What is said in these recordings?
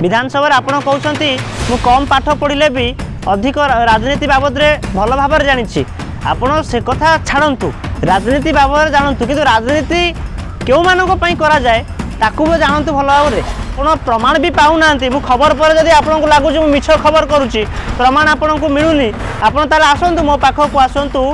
विधानसभा आप कहते मु कम पाठ पढ़ले भी अधिक राजनीति बाबद भल भाव जानी आपण से कथा छाड़ू राजनीति बाबद जानतु कि राजनीति क्यों मानक करा जाए ताकू भी जानतु भल भाव में आप प्रमाण भी पाऊना मु खबर पर जब आपको लगुच मिछ खबर करुच्ची प्रमाण आपन को मिलूनी आपड़ आसतु मो पाखक आसतु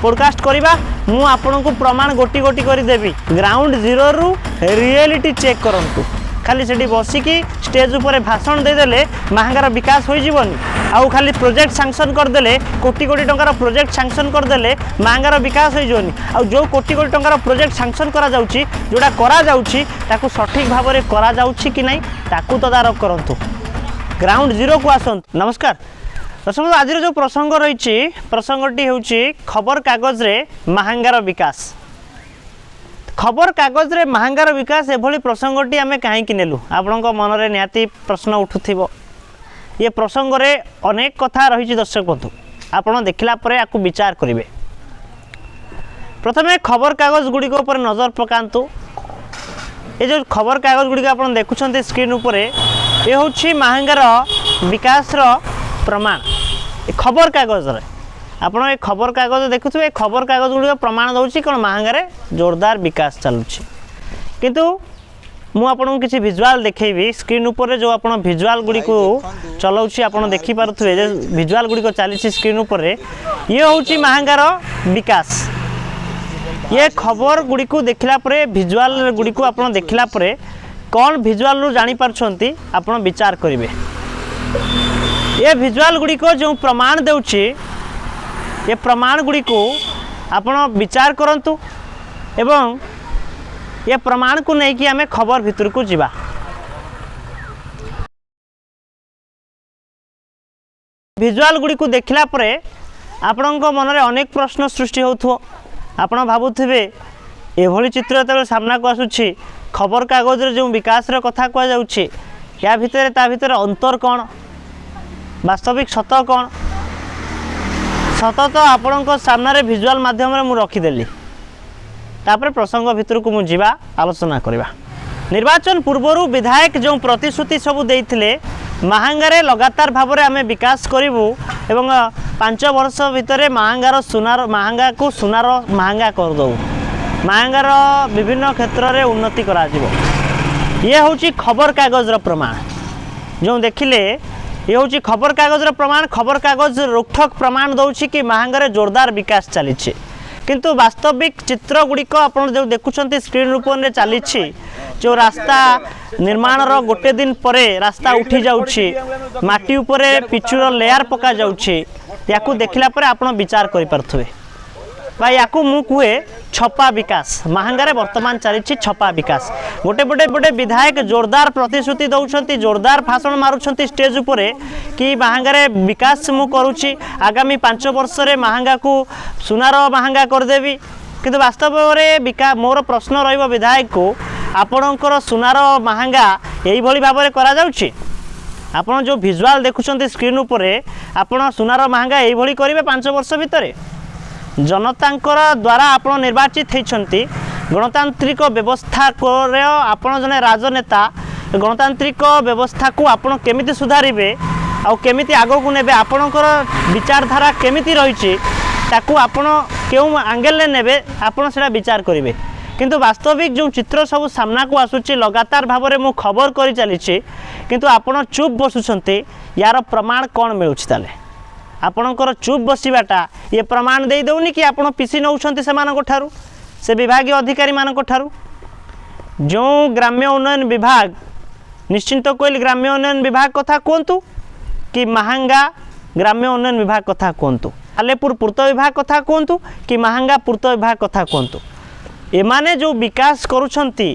पॉडकास्ट करवा मु आपन को प्रमाण गोटी गोटी कर देवी ग्राउंड जीरो रु रियलिटी चेक करूँ खाली से बसिकी स्टेज उपर भाषण देदेले महांगार विकास हो जीवनी आउ खाली प्रोजेक्ट सैंक्शन करदेले कोटी कोटी टंकार प्रोजेक्ट सैंक्शन करदेले महांगार विकास हो जीवनी आउ जो कोटी कोटी टंकार प्रोजेक्ट सैंक्शन करा जाउची जोड़ा करा जाउची ताकू सठिक भाव में करा जाउची कि नहीं ताकू तदारक करंतु ग्राउंड जीरो को आसंतु। नमस्कार दर्शक आज जो प्रसंग रही प्रसंगटी होउची खबर कागज रे महांगार विकास खबर कागज रे महांगार विकास एभली प्रसंगटी आमे कहीं नेलु आपणक मन में निहाती प्रश्न उठुथिबो ये प्रसंग रे अनेक कथा रही दर्शक बंधु आपड़ देखला परे आकु विचार करेंगे। प्रथमे खबर कागज गुड़िक उपर नजर पकांतु ये जो खबर कागज गुड़िक आप देखुं स्क्रीन उपर ये हूँ महांगार विकास प्रमाण खबर कागज रे आप खबर कागज देखुए खबर कागज गुड़िक प्रमाण दौर कौन महांगार जोरदार विकास चलुची किंतु मु आपको किसी भिजुआल देखी स्क्रीन उपर जो आप भिजुआल गुड़ी को चलाऊँच आप देखिपे भिजुआल गुड़ी चली स्क्रीन उपर ये हूँ महांगार विकास ये खबर गुड़ी को देखला भिजुआल गुड़ी को आप देखला कौन भिजुआल रु जानी पारछंती आप विचार करेंगे। ये भिजुआल गुड़ी को जो प्रमाण देउछि ये प्रमाण गुड़ी को आप विचार करंतु एवं ये प्रमाण को नहीं कि आमे खबर भितर को जीवा। भिजुआल गुड़ी को देखला परे आपणक मन में अनेक प्रश्न सृष्टि होथो आपण भाबुथिबे एभली चित्र जब सामना को आसुछि खबर कागज रे जो विकास रे कथा कह जाउछि या भितर ता भितर अंतर कौन वास्तविक सत कौन सत तो आपणक सामने भिजुआल माध्यम मु रखीदेली तापर प्रसंग भितर को मुझे आलोचना करवा। निर्वाचन पूर्वर विधायक जो प्रतिश्रुति सबू देइथिले महांगारे लगातार भाव में आम विकास करूँ एवं 5 वर्ष भितर महांगा को सुनार महंगा करदे महांगार विभिन्न क्षेत्र में उन्नति करा ये हूँ खबर कागज प्रमाण जो देखिले ये हूँ खबर कागज प्रमाण खबर कागज रोकठोक प्रमाण दौर कि महांगार जोरदार विकास चली किंतु वास्तविक चित्र गुड़िक आप जो देखुं स्क्रीन रूप चली जो रास्ता निर्माण गोटे दिन पर रास्ता उठी जाऊँगी माटी उपरे पिचुर लेयर पका जाऊँगी या देखला आप विचार करें भाई या मु कहे छपा विकास महांगारे वर्तमान चली छपा विकास गोटे गोटे गोटे विधायक जोरदार प्रतिश्रुति दौरान जोरदार भाषण मारुंट स्टेज उपर कि महांगारे विकास मु करुच्ची आगामी 5 वर्ष रे महांगा को सुनार महंगा करदेवी किंतु वास्तव में मोर प्रश्न रहिबो विधायक को आपणकर सुनार महंगा यही भाव में करा जाउछि आपण जो भिजुआल देखुं स्क्रीन उपर आपण सुनार महंगा यही करेंगे 5 वर्ष भितर जनतांकर द्वारा आप निर्वाचित होती गणतांत्रिक व्यवस्था आपड़ जने राजनेता गणतांत्रिक व्यवस्था को आपड़ केमिति सुधारिबे आउ केमिति आगो को नेबे आपणकर विचारधारा केमिति रही ताकू आपण केउ एंगल ले नेबे आपण सेटा विचार करिवे किंतु वास्तविक जो चित्र सब सामना को आसुची लगातार भाव में मु खबर करी चली किंतु आपण चुप बसुछंती यार प्रमाण कौन मिलुछि ताले आपणकर चुप बसवाटा ये प्रमाण दे दौनी कि आप पिसी नौकरी से विभाग अधिकारी मान जो ग्राम्य उन्नयन विभाग निश्चिंत कहली ग्राम्य उन्नयन विभाग कथा कहतु कि महांगा ग्राम्य उन्नयन विभाग कथा कहतु सालेपुर पूर्त विभाग कथा कहतु कि महांगा पूर्त विभाग कथा कहतु एमाने जो विकास करुछंती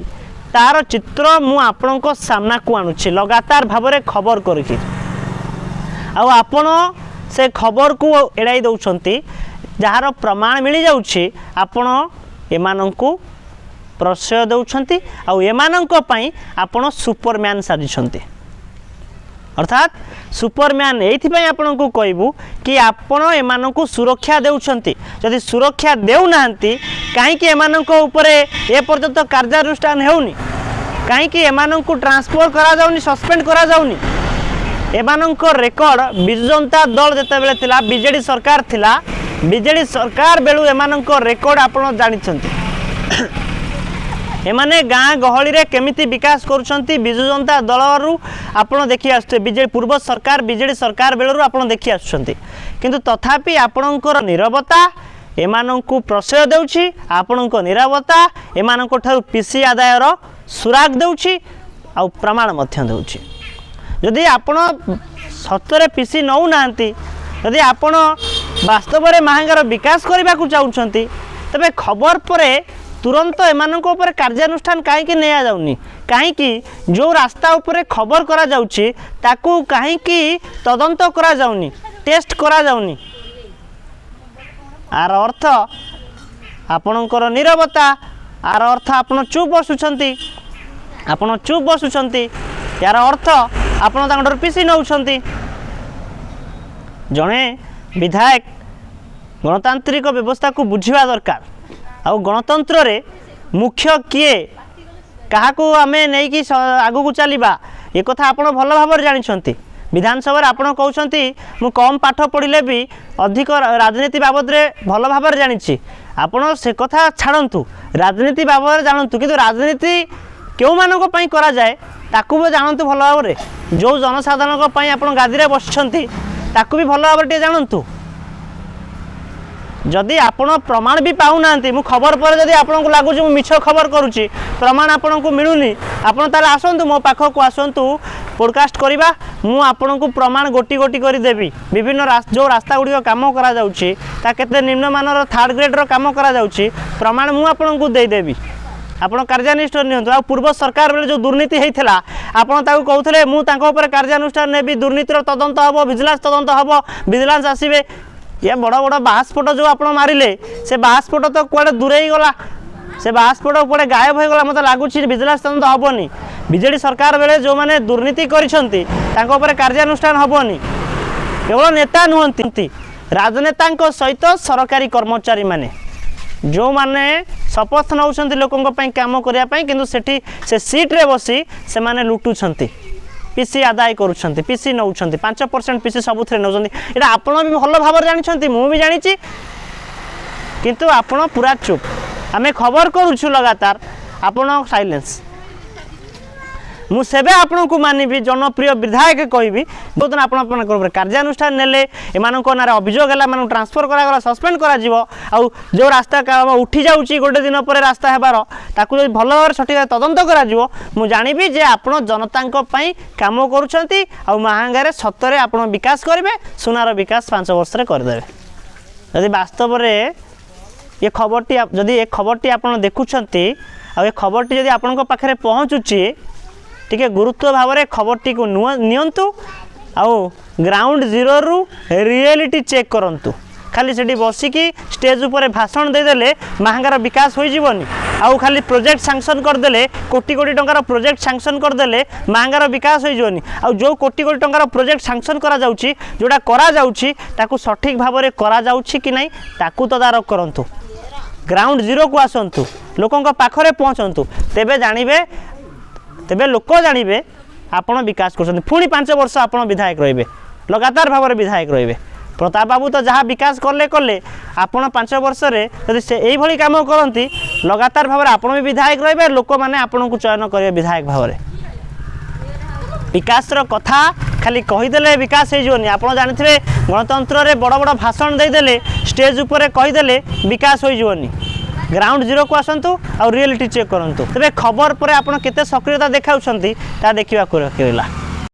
तार चित्र मु आपणक सामना को आणुछि लगातार भाव में खबर करके आपण से खबर को एड़ाई दौरान जार प्रमाण मिल जाऊँगी आपण एमानंकु प्रश्रय दौरान आमानी आपण सुपरमैन साजिशंती अर्थात सुपरमैन ये आपण को कहबू कि आपण एमानंकु सुरक्षा देउछंती जदि सुरक्षा देउनांती कहीं एमानंको उपरे ए पर्यंत कार्यानुष्ठान हेउनी कहीं एमानंकु ट्रांसफर करा जाउनी सस्पेंड करा जाउनी एमानंको रेकर्ड बिजु जनता दल जेतेबेले थिला बीजेडी सरकार थिला बीजेडी सरकार बेलू एमानंको रेकर्ड आपण जानिछंती एमाने गाँ गहली रे केमिति विकास करुछंती बिजु जनता दलरू आपण देखि आछते बीजेडी पूर्व सरकार बीजेडी सरकार बेलरू आपण देखि आछंती किंतु तथापि आपणकर नीरवता एमानंकु प्रश्रय देउछि आपणको नीरवता एमानंको ठारू पीसी आदायर सुराग देउछि आ प्रमाण मध्य देउछि जदि आपण सतरे पीसी नौ नांती जदि आपण वास्तव में महांगार विकास करने को चाहते तबे खबर परे तुरंत एमानंको ऊपर कार्यानुष्ठान कहीं नहीं जाउनी कहीं जो रास्ता ऊपर खबर करा जाउछि ताकू कहीं तदंत करा जाउनी टेस्ट करा जाउनी आर अर्थ आपणकर नीरवता आर अर्थ आपण चुप बसुछंती आपण चुप बसुछंती यार अर्थ आपण तांकर पीसी नउछंती जणे विधायक गणतांत्रिक व्यवस्था को बुझिबा दरकार आ गणतंत्र रे मुख्य किए कहा को आमे नहीं कि आगु को चलीबा ये कथा आपण भल भाबर जानिछंती विधानसभा आपण कहउछंती मु कम पाठ पढ़िले भी अधिक राजनीति बाबद रे भल भाबर जानिछि आपण से कथा छाड़ंतु राजनीति बाबद जानंतु किंतु राजनीति केउ मानको पई करा जाए ताकू भी जानतु भल भाବରେ जो जनसाधारण पई आपण गादी रे बसछंती ताकू भी भल भाବରେ टे जानतु जदि आपण प्रमाण भी पाउ नांती मु खबर पर जदि आपण को लागु मु मिछ खबर करूची प्रमाण आपण को मिलुनी आपण ताले आसंतु मो पाख को आसंतु पॉडकास्ट करिबा मु आपण को प्रमाण गोटी गोटी करी देबी विभिन्न जो रास्ता गुडी काम करा जाउची ता केते निम्न मानर थर्ड ग्रेड रो काम करा जाउची प्रमाण मु आपण को दे देबी आपण कार्यानुष्ठान नियंतु आ पूर्व सरकार बेले जो दुर्नीति हेइथिला आपण ताको कहउथले मु ताको ऊपर कार्यानुष्ठान नेबी दुर्नीतिर तदंत हबो विजिलेंस तदंत हबो विजिलेंस आसीबे ये बड़ बड़ बाहास्फोट जो आप मारे से बाहास्फोट तो कड़े दूरे ही गला से बाहास्फोट कड़े गायब हो गला मत लगुच विजिलेंस तदंत हेनी बीजेडी सरकार बेले जो मैंने दुर्नीति करिसेंती तांको ऊपर कार्यानुष्ठान हेनी केवल नेता नुहंती राजनेता सहित सरकारी कर्मचारी माने जो माने शपथ नौछंती लोकों काम करने किंतु सेठी से सीट रे बसी से माने लुटुछंती पीसी आदाय करुछंती पीसी नौछंती 5% पीसी सबुथरे नौछंती एटा आपण भी भल भाव जानिछंती मु भी जानिछि किंतु आपण पूरा चुप आमे खबर करूछु लगातार आपण साइलेंस मु सेबे आपण को मानिबी जनप्रिय विधायक कहबी बहुत आपण आपण कार्यानुष्ठान नेले एमानको नारे अभियोग हला मानु ट्रांसफर करा गला सस्पेंड करा जिवो आ जो रास्ता काम उठी जाउची गोटे दिन पर रास्ता हेबार ताकू जो भल भाव सठिक तदंत करा जिवो मु जानिबी जे आपण जनतांको पई काम करूछंती आ महांगारे सतरे आपण विकास करबे सुनार विकास 5 वर्ष रे कर देबे यदि वास्तव रे ये खबरटी जदि ये खबरटी आपण देखुछंती आ ये खबरटी जदि आपनको पाखरे पहुंचुची टिके गुरुत्व भाव में खबरटी को नियंतु आउ ग्राउंड जीरो रु रियलिटी चेक करंतु खाली सेठी बसिकी स्टेज ऊपर भाषण देदेले महांगार विकास हो जीवनी आउ खाली प्रोजेक्ट सैंक्शन करदेले कोटी कोटी टंकार प्रोजेक्ट सैंक्शन करदेले महांगार विकास हो जीवनी आउ जो कोटी कोटी टंकार प्रोजेक्ट सैंक्शन करा जाउची जोडा करा जाउची ताकू सठिक भाव में करा जाउची कि नहीं ताकू तदारक करंतु ग्राउंड जीरो को आसंतु लोकों पाखरे पहुंचंतु तेबे जानिबे तेबे लोक जानिबे आपण विकास कर पुणी 5 वर्ष आपण विधायक रहिबे लगातार भाव में विधायक रहिबे प्रताप बाबू तो जहाँ विकास कले कले आपण 5 वर्ष रे यदि से एई भली काम करंती लगातार भाव में आपण भी विधायक रहिबे लोक माने आपण को चयन करिवे विधायक भाव में विकास रो कथा खाली कहीदेले विकास हो जीवनी आपण जानिथिबे गणतंत्र रे बड़ बड़ भाषण देदेले स्टेज ऊपर कहीदेले विकास हो जीवनी ग्राउंड जीरो को आसतु और रियलिटी चेक करंतु तबे खबर पर आपण केते सक्रियता देखाउछंती ता देखिबा को रहिला।